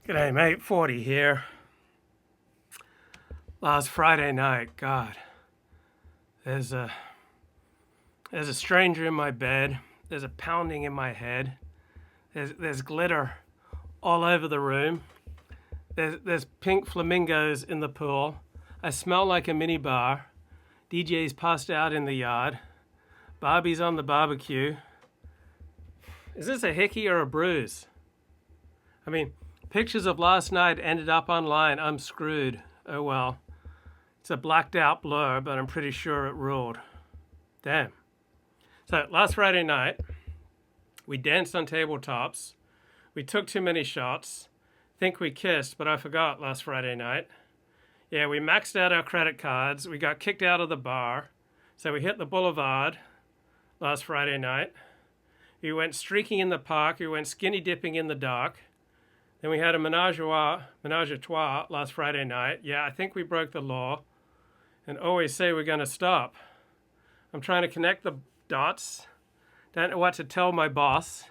G'day, mate. 40 here. Last Friday night, God, there's a stranger in my bed. There's a pounding in my head. There's glitter all over the room. There's pink flamingos in the pool. I smell like a minibar. DJ's passed out in the yard. Barbie's on the barbecue. Is this a hickey or a bruise? I mean, pictures of last night ended up online. I'm screwed. Oh well. It's a blacked out blur, but I'm pretty sure it ruled. Damn. So last Friday night, we danced on tabletops. We took too many shots. Think we kissed, but I forgot last Friday night. Yeah, we maxed out our credit cards. We got kicked out of the bar. So we hit the boulevard last Friday night. We went streaking in the park. We went skinny dipping in the dark. Then we had a menage a trois last Friday night. Yeah, I think we broke the law and always say we're going to stop. I'm trying to connect the dots. Don't know what to tell my boss.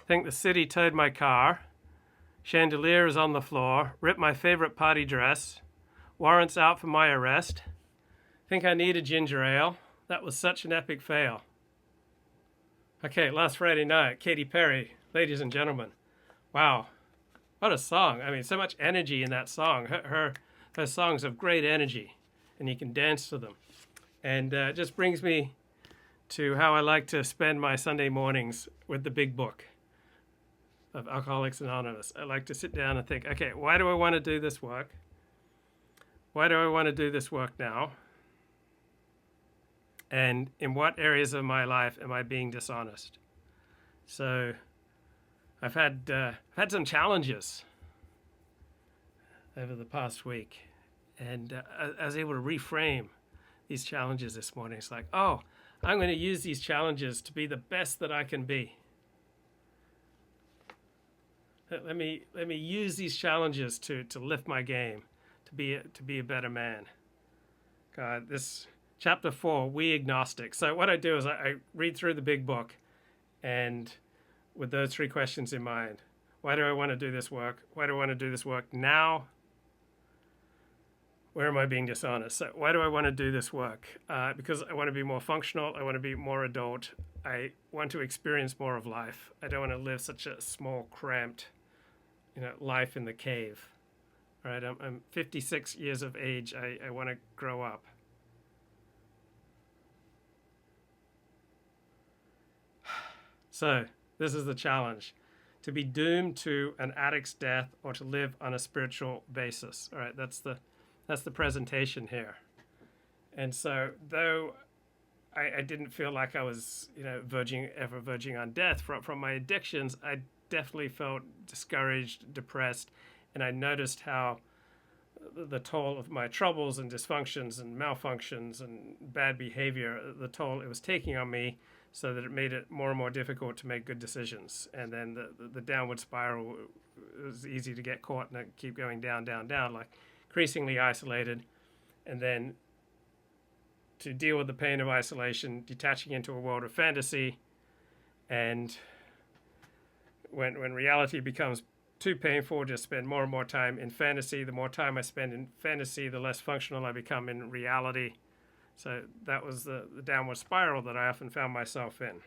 Think the city towed my car. Chandelier is on the floor. Ripped my favorite party dress. Warrants out for my arrest. Think I need a ginger ale. That was such an epic fail. Okay, last Friday night, Katy Perry, ladies and gentlemen. Wow. What a song. I mean, so much energy in that song. Her songs have great energy, and you can dance to them. And it just brings me to how I like to spend my Sunday mornings with the big book of Alcoholics Anonymous. I like to sit down and think, okay, why do I want to do this work? Why do I want to do this work now? And in what areas of my life am I being dishonest? So I've had some challenges over the past week, and I was able to reframe these challenges this morning. It's like, oh, I'm going to use these challenges to be the best that I can be. Let me use these challenges to lift my game, to be a better man. God, this chapter 4, we agnostic. So what I do is I read through the big book, and with those three questions in mind. Why do I want to do this work? Why do I want to do this work now? Where am I being dishonest? So why do I want to do this work? Because I want to be more functional. I want to be more adult. I want to experience more of life. I don't want to live such a small, cramped, life in the cave. All right, I'm 56 years of age. I want to grow up. So this is the challenge: to be doomed to an addict's death or to live on a spiritual basis. All right, that's the presentation here. And so, though I didn't feel like I was, verging on death from my addictions, I definitely felt discouraged, depressed, and I noticed how the toll of my troubles and dysfunctions and malfunctions and bad behavior, the toll it was taking on me, so that it made it more and more difficult to make good decisions. And then the downward spiral, it was easy to get caught and keep going down, down, down, like increasingly isolated. And then to deal with the pain of isolation, detaching into a world of fantasy. And when reality becomes too painful, just spend more and more time in fantasy. The more time I spend in fantasy, the less functional I become in reality. So that was the downward spiral that I often found myself in.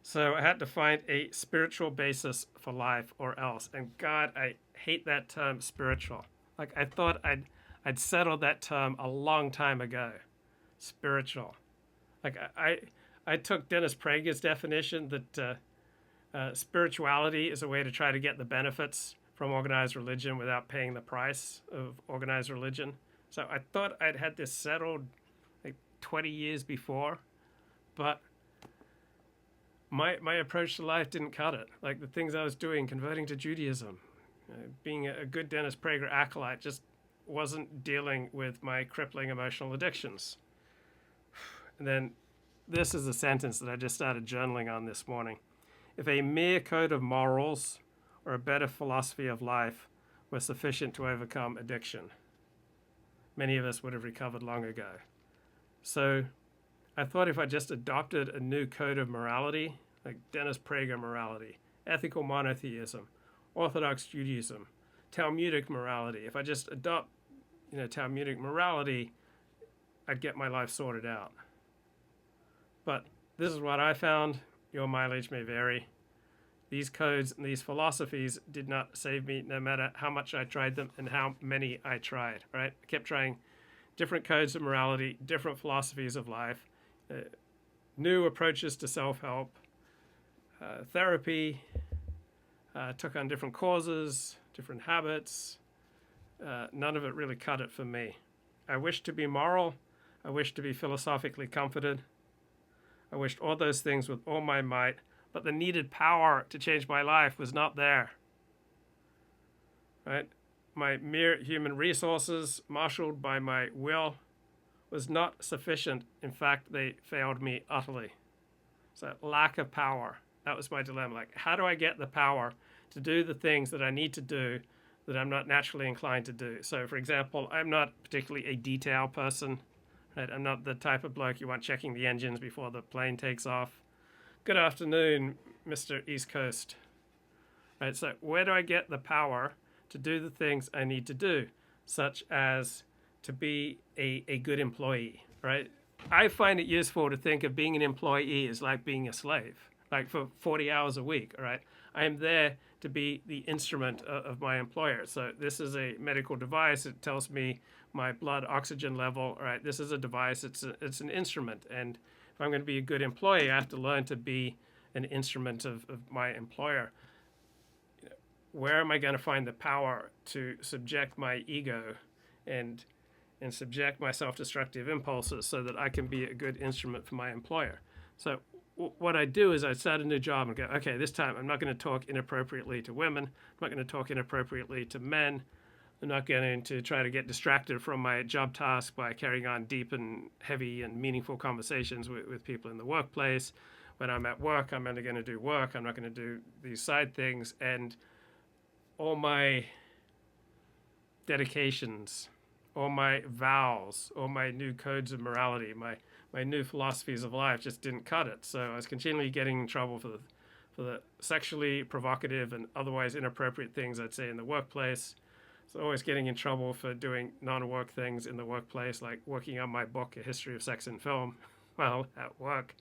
So I had to find a spiritual basis for life or else. And God, I hate that term spiritual. Like I thought I'd settled that term a long time ago. Spiritual. Like I took Dennis Prager's definition that spirituality is a way to try to get the benefits from organized religion without paying the price of organized religion. So I thought I'd had this settled like 20 years before, but my approach to life didn't cut it. Like the things I was doing, converting to Judaism, being a good Dennis Prager acolyte, just wasn't dealing with my crippling emotional addictions. And then this is a sentence that I just started journaling on this morning. If a mere code of morals or a better philosophy of life were sufficient to overcome addiction, many of us would have recovered long ago. So I thought if I just adopted a new code of morality, like Dennis Prager morality, ethical monotheism, Orthodox Judaism, Talmudic morality. If I just adopt, Talmudic morality, I'd get my life sorted out. But this is what I found. Your mileage may vary. These codes and these philosophies did not save me, no matter how much I tried them and how many I tried, right? I kept trying different codes of morality, different philosophies of life, new approaches to self-help, therapy, took on different causes, different habits. None of it really cut it for me. I wished to be moral. I wished to be philosophically comforted. I wished all those things with all my might, but the needed power to change my life was not there. Right? My mere human resources, marshaled by my will, was not sufficient. In fact, they failed me utterly. So lack of power, that was my dilemma. Like, how do I get the power to do the things that I need to do that I'm not naturally inclined to do? So, for example, I'm not particularly a detail person. Right? I'm not the type of bloke you want checking the engines before the plane takes off. Good afternoon, Mr. East Coast. Right, so where do I get the power to do the things I need to do, such as to be a good employee, right? I find it useful to think of being an employee as like being a slave, like for 40 hours a week, all right? I am there to be the instrument of my employer. So this is a medical device. It tells me my blood oxygen level, all right? This is a device. It's an instrument. And if I'm going to be a good employee, I have to learn to be an instrument of my employer. Where am I going to find the power to subject my ego and subject my self-destructive impulses so that I can be a good instrument for my employer? So what I do is I start a new job and go, okay, this time I'm not going to talk inappropriately to women. I'm not going to talk inappropriately to men. I'm not going to try to get distracted from my job task by carrying on deep and heavy and meaningful conversations with people in the workplace. When I'm at work, I'm only going to do work. I'm not going to do these side things. And all my dedications, all my vows, all my new codes of morality, my new philosophies of life just didn't cut it. So I was continually getting in trouble for the sexually provocative and otherwise inappropriate things I'd say in the workplace. So always getting in trouble for doing non-work things in the workplace, like working on my book, A History of Sex and Film, well, at work.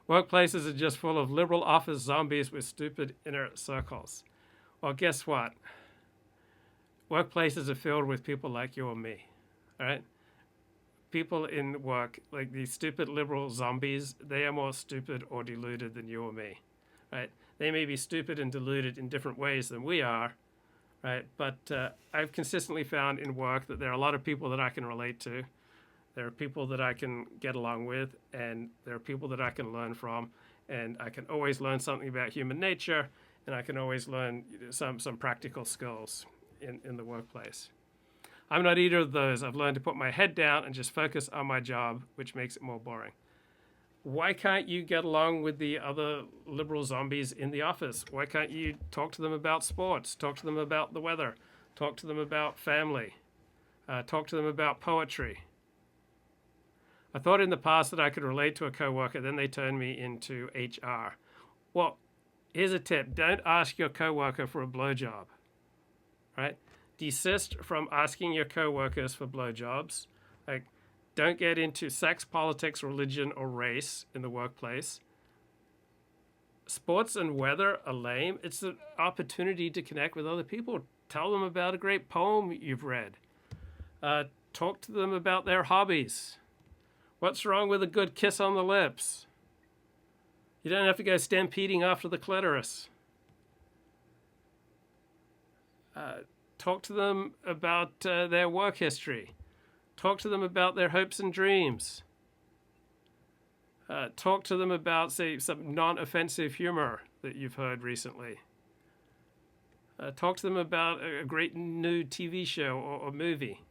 Workplaces are just full of liberal office zombies with stupid inner circles. Well, guess what? Workplaces are filled with people like you or me, all right? People in work, like these stupid liberal zombies, they are more stupid or deluded than you or me, right? They may be stupid and deluded in different ways than we are, right? But I've consistently found in work that there are a lot of people that I can relate to. There are people that I can get along with, and there are people that I can learn from, and I can always learn something about human nature, and I can always learn some practical skills in the workplace. I'm not either of those. I've learned to put my head down and just focus on my job, which makes it more boring. Why can't you get along with the other liberal zombies in the office? Why can't you talk to them about sports, talk to them about the weather, talk to them about family, talk to them about poetry? I thought in the past that I could relate to a coworker, then they turned me into HR. Well, here's a tip. Don't ask your coworker for a blowjob, right? Desist from asking your coworkers for blowjobs. Like, don't get into sex, politics, religion, or race in the workplace. Sports and weather are lame. It's an opportunity to connect with other people. Tell them about a great poem you've read. Talk to them about their hobbies. What's wrong with a good kiss on the lips? You don't have to go stampeding after the clitoris. Talk to them about their work history. Talk to them about their hopes and dreams. Talk to them about, say, some non-offensive humor that you've heard recently. Talk to them about a great new TV show or movie.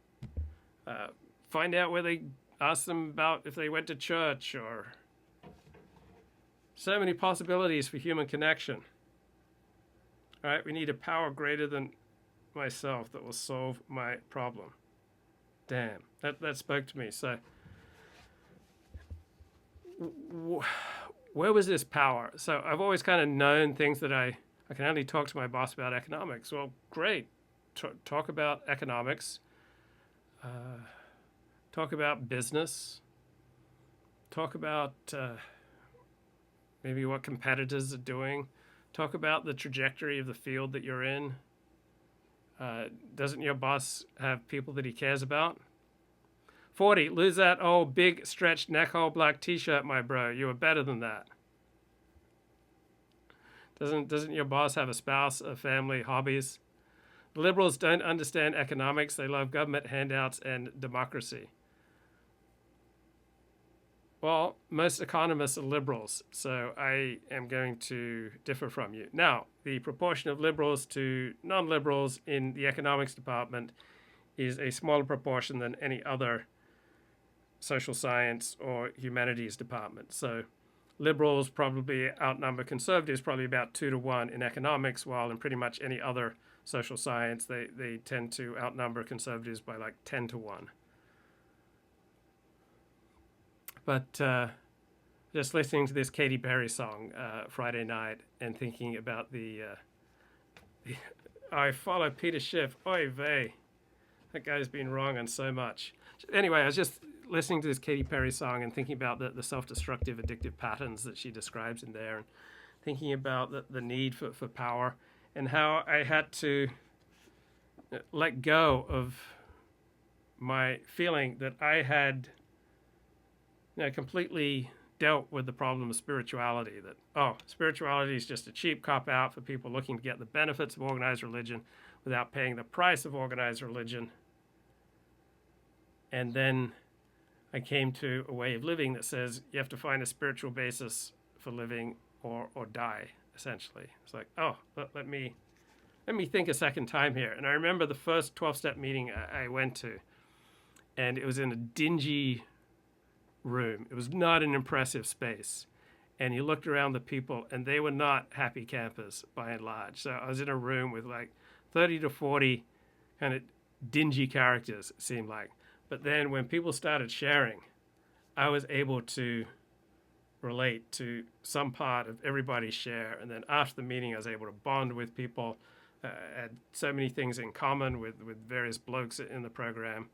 Find out where they ask them about if they went to church, or so many possibilities for human connection. All right, we need a power greater than myself that will solve my problem. Damn, that spoke to me. So where was this power? So I've always kind of known things that I can only talk to my boss about economics. Well, great. Talk about economics. Talk about business. Talk about maybe what competitors are doing. Talk about the trajectory of the field that you're in. Doesn't your boss have people that he cares about? 40, lose that old big stretched neck hole black t-shirt, my bro. You are better than that. Doesn't your boss have a spouse, a family, hobbies? The liberals don't understand economics. They love government handouts and democracy. Well, most economists are liberals, so I am going to differ from you. Now, the proportion of liberals to non-liberals in the economics department is a smaller proportion than any other social science or humanities department. So liberals probably outnumber conservatives probably about 2 to 1 in economics, while in pretty much any other social science they tend to outnumber conservatives by like 10 to 1. But just listening to this Katy Perry song Friday night and thinking about the I follow Peter Schiff, oy vey, that guy's been wrong on so much. Anyway, I was just listening to this Katy Perry song and thinking about the self-destructive addictive patterns that she describes in there, and thinking about the need for power and how I had to let go of my feeling that I had completely dealt with the problem of spirituality, that, spirituality is just a cheap cop-out for people looking to get the benefits of organized religion without paying the price of organized religion. And then I came to a way of living that says you have to find a spiritual basis for living or die, essentially. It's like, let me think a second time here. And I remember the first 12-step meeting I went to, and it was in a dingy room. It was not an impressive space. And you looked around the people, and they were not happy campers by and large. So I was in a room with like 30 to 40 kind of dingy characters, it seemed like. But then when people started sharing, I was able to relate to some part of everybody's share. And then after the meeting, I was able to bond with people, had so many things in common with various blokes in the program.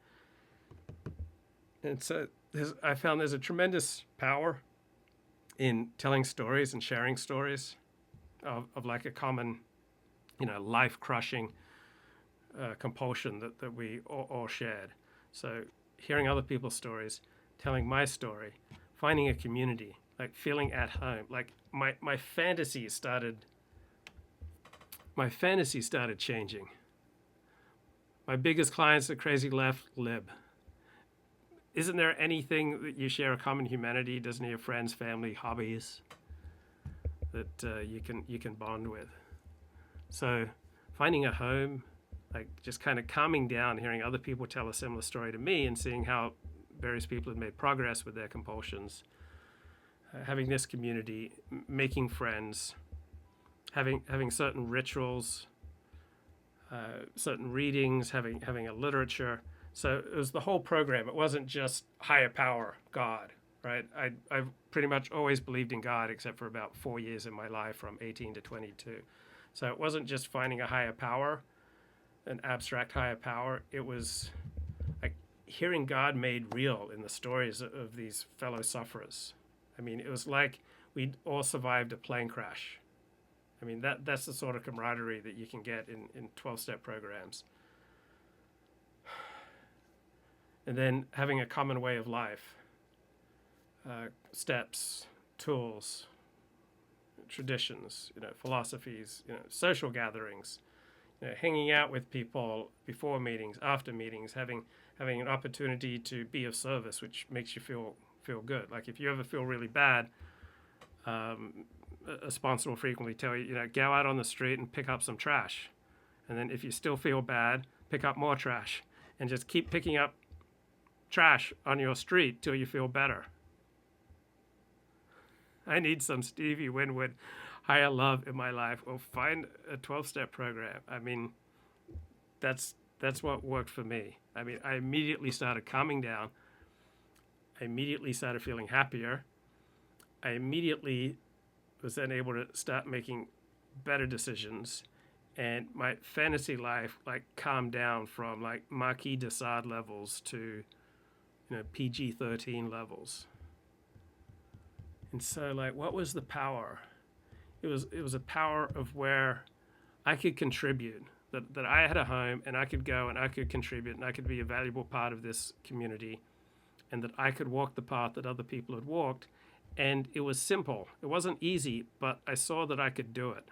And so I found there's a tremendous power in telling stories and sharing stories of like a common, life-crushing compulsion that we all shared. So hearing other people's stories, telling my story, finding a community, like feeling at home. Like my fantasy started changing. My biggest clients are crazy left lib. Isn't there anything that you share a common humanity? Doesn't your friends, family, hobbies that you can bond with? So finding a home, like just kind of calming down, hearing other people tell a similar story to me and seeing how various people have made progress with their compulsions, having this community, making friends, having certain rituals, certain readings, having a literature. So it was the whole program. It wasn't just higher power, God, right? I've pretty much always believed in God except for about 4 years in my life from 18 to 22. So it wasn't just finding a higher power, an abstract higher power. It was like hearing God made real in the stories of these fellow sufferers. I mean, it was like we'd all survived a plane crash. I mean, that's the sort of camaraderie that you can get in 12-step programs. And then having a common way of life, steps, tools, traditions, philosophies, social gatherings, hanging out with people before meetings, after meetings, having an opportunity to be of service, which makes you feel good. Like if you ever feel really bad, a sponsor will frequently tell you, go out on the street and pick up some trash. And then if you still feel bad, pick up more trash. And just keep picking up trash on your street till you feel better. I need some Stevie Winwood higher love in my life, or find a 12-step program. I mean, that's what worked for me. I mean, I immediately started calming down. I immediately started feeling happier. I immediately was then able to start making better decisions, and my fantasy life like calmed down from like Marquis de Sade levels to PG-13 levels. And so like what was the power? It was a power of where I could contribute, that I had a home and I could go and I could contribute and I could be a valuable part of this community, and that I could walk the path that other people had walked. And it was simple. It wasn't easy, but I saw that I could do it.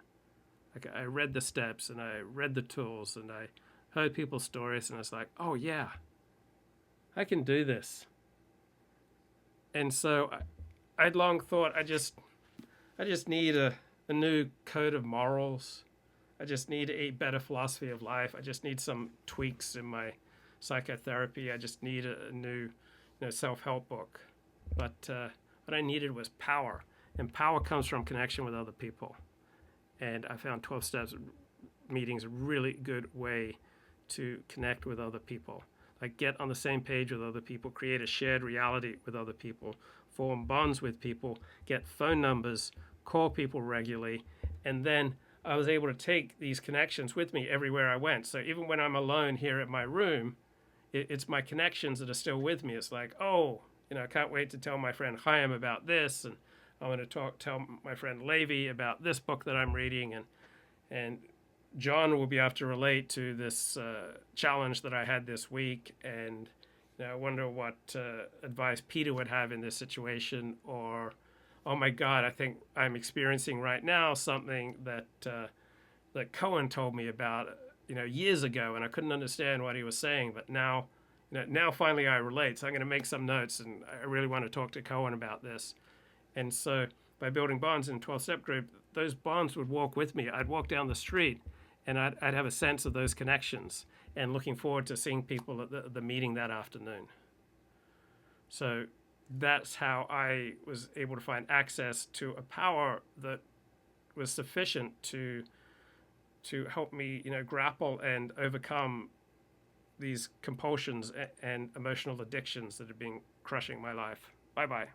Like I read the steps and I read the tools and I heard people's stories, and I was like, oh yeah, I can do this. And so I'd long thought I just need a new code of morals. I just need a better philosophy of life. I just need some tweaks in my psychotherapy. I just need a new self-help book. But what I needed was power. And power comes from connection with other people. And I found 12 Steps meetings a really good way to connect with other people. Like get on the same page with other people, create a shared reality with other people, form bonds with people, get phone numbers, call people regularly, and then I was able to take these connections with me everywhere I went. So even when I'm alone here at my room, it's my connections that are still with me. It's like, oh, I can't wait to tell my friend Chaim about this, and I want to tell my friend Levi about this book that I'm reading, and John will be able to relate to this challenge that I had this week, and I wonder what advice Peter would have in this situation, or oh my God, I think I'm experiencing right now something that Cohen told me about years ago, and I couldn't understand what he was saying, but now finally I relate. So I'm going to make some notes, and I really want to talk to Cohen about this. And so by building bonds in 12-step group, those bonds would walk with me. I'd walk down the street and I'd have a sense of those connections, and looking forward to seeing people at the meeting that afternoon. So that's how I was able to find access to a power that was sufficient to help me, grapple and overcome these compulsions and emotional addictions that have been crushing my life. Bye-bye.